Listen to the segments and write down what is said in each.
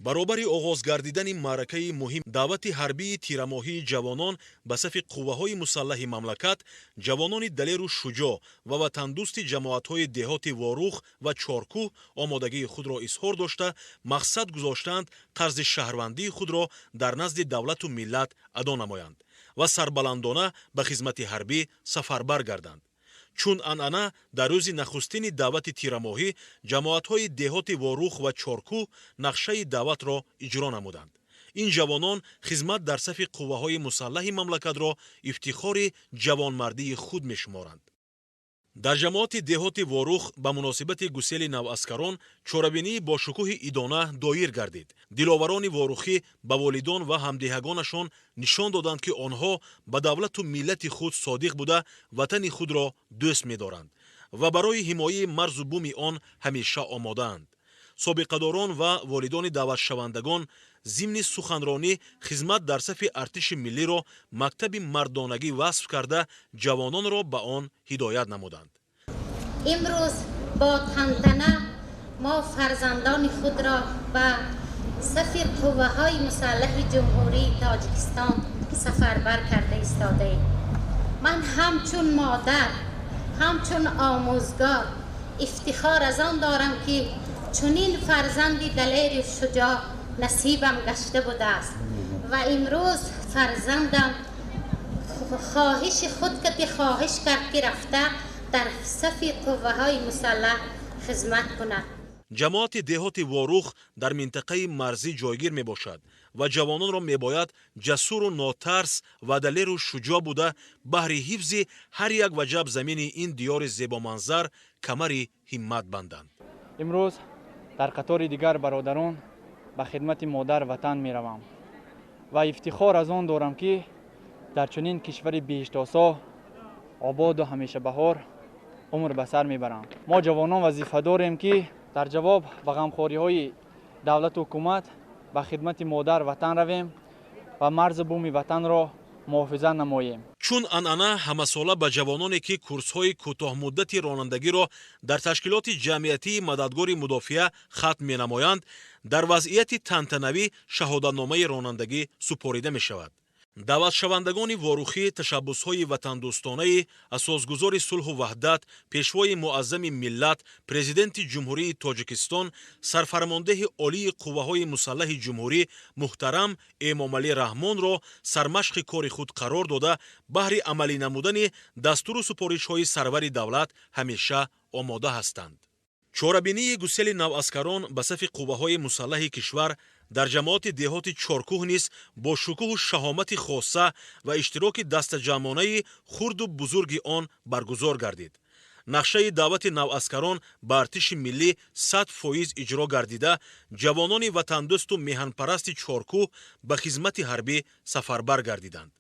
баробари оғоз гардидани маъракаи муҳим даъвати ҳарбии тирамоҳии ҷавонон ба сафи қувваҳои мусаллаҳи мамлакат, ҷавонони далеру шуҷоъ ва ватандӯсти ҷамоатҳои деҳоти Ворух ва Чоркӯҳ омодагии худро изҳор дошта, мақсад гузоштанд қарзи шаҳрвандии худро дар назди давлату миллат адо намоянд ва сарбаландона ба хизмати ҳарбӣ сафарбар гарданд. чун анъана дар рӯзи нахустини даъвати тирамоҳӣ ҷамоатҳои деҳоти Ворух ва Чоркӯҳ нақшаи даъватро иҷро намуданд. ин ҷавонон хизмат дар сафи қувваҳои мусаллаҳи мамлакатро ифтихори ҷавонмардии худ мешуморанд. дар ҷамоати деҳоти Ворух ба муносибати гусели наваскарон чорабинии бошукӯҳи идона доир гардид. диловарони ворухӣ ба волидон ва ҳамдиҳагонашон нишон доданд, ки онҳо ба давлату миллати худ содиқ буда ватани худро дӯст медоранд ва барои ҳимояи марзу буми он ҳамеша омодаанд. собиқадорон ва волидони даъватшавандагон зимни суханронӣ хизмат дар сафи артиши миллиро мактаби мардонагӣ васф карда ҷавононро ба он ҳидоят намуданд. имрӯз бо тантана мо фарзандони худро ба сафи қувваҳои мусаллаҳи ҷумҳурии тоҷикистон сафарбар карда истодаем. ман ҳамчун модар, ҳамчун омӯзгор ифтихор аз он дорам, ки чунин фарзанди далери шуҷоъ насибам гашта будааст ва имрӯз фарзандам хоҳиши худ ки хоҳиш кард, ки рафта дар сафи қувваҳои мусаллаҳ хизмат кунад. ҷамоати деҳоти Ворух дар минтақаи марзӣ ҷойгир мебошад ва ҷавононро мебояд ҷасуру нотарс ва далеру шуҷоъ буда баҳри ҳифзи ҳар як ваҷаб замини ин диёри зебоманзар камари ҳиммат банданд. имрӯз дар қатори дигар бародарон ба хидмати модар ватан меравам ва ифтихор аз он дорам, ки дар чунин кишвари беҳиштосо ободу ҳамешабаҳор умр ба сар мебарам. мо ҷавонон вазифа дорем, ки дар ҷавоб ба ғамхориҳои давлату ҳукумат ба хидмати модар ватан равем ва марзу буми ватанро муҳофиза намоем. чун анъана ҳамасола ба ҷавононе ки курсҳои кӯтоҳмуддати ронандагиро дар ташкилоти ҷамъиятии мададгори мудофиа хатм менамоянд, дар вазъияти тантанавӣ шаҳодатномаи ронандагӣ супорида мешавад. даъватшавандагони ворухӣ ташаббусҳои ватандӯстонаи асосгузори сулҳу ваҳдат, пешвои муаззами миллат, президенти ҷумҳурии Тоҷикистон, сарфармондеҳи олии қувваҳои мусаллаҳи ҷумҳурӣ муҳтарам Эмомалӣ Раҳмонро сармашқи кори худ қарор дода, баҳри амалӣ намудани дастуру супоришҳои сарвари давлат ҳамеша омода ҳастанд. чорабинии гусели наваскарон ба сафи қувваҳои мусаллаҳи кишвар дар ҷамоати деҳоти Чоркӯҳ низ бо шукӯҳу шаҳомати хоса ва иштироки дастаҷамъонаи хурду бузурги он баргузор гардид. нақшаи даъвати наваскарон ба артиши миллӣ 100% иҷро гардида, ҷавонони ватандӯсту меҳанпарасти Чоркӯҳ ба хизмати ҳарбӣ сафарбар гардиданд.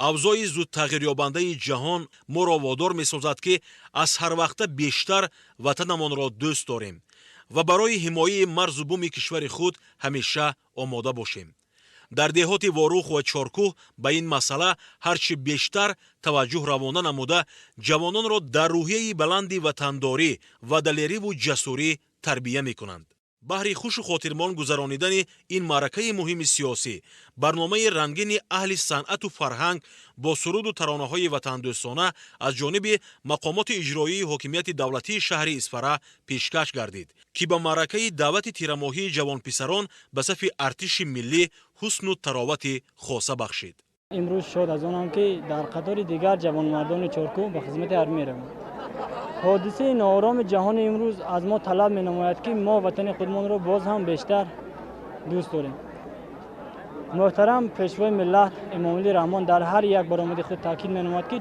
авзои зудтағйирёбандаи ҷаҳон моро водор месозад, ки аз ҳарвақта бештар ватанамонро дӯст дорем ва барои ҳимояи марзу буми кишвари худ ҳамеша омода бошем. дар деҳоти Ворух ва Чоркӯҳ ба ин масъала ҳарчи бештар таваҷҷӯҳ равона намуда, ҷавононро дар рӯҳияи баланди ватандорӣ ва далериву ҷасурӣ тарбия мекунанд. баҳри хушу хотирмон гузаронидани ин маъракаи муҳими сиёсӣ, барномаи рангини аҳли санъату фарҳанг бо суруду таронаҳои ватандӯстона аз ҷониби мақомоти иҷроии ҳокимияти давлатии шаҳри Исфара пешкаш гардид, ки ба маъракаи даъвати тирамоҳии ҷавонписарон ба сафи артиши миллӣ ҳусну таровати хоса бахшид. имрӯз шод аз онам, ки дар қатори дигар ҷавонмардони Чоркӯҳ ба хизмати ҳарбӣ меравам. ҳодисаи ноороми ҷаҳони имрӯз аз мо талаб менамояд, ки мо ватани худмонро боз ҳам бештар дӯст дорем. муҳтарам пешвои миллат Эмомалӣ Раҳмон дар ҳар як баромади худ таъкид менамояд, ки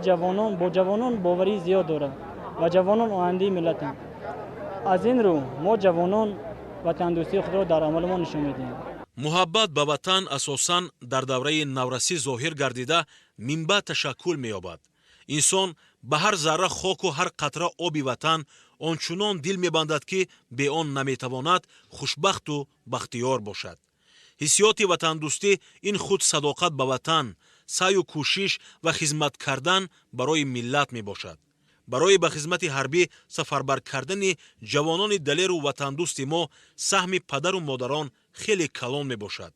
бо ҷавонон боварии зиёд дорад ва ҷавонон ояндаи миллатанд. аз ин рӯ мо ҷавонон ватандӯстии худро дар амалмон нишон медиҳем. муҳаббат ба ватан асосан дар давраи наврасӣ зоҳир гардида минбаъд ташаккул меёбад. инсон ба ҳар зарра хоку ҳар қатра оби ватан ончунон дил мебандад, ки бе он наметавонад хушбахту бахтиёр бошад. ҳиссиёти ватандӯстӣ ин худ садоқат ба ватан, саъю кӯшиш ва хизмат кардан барои миллат мебошад. барои ба хизмати ҳарбӣ сафарбар кардани ҷавонони далеру ватандӯсти мо саҳми падару модарон хеле калон мебошад.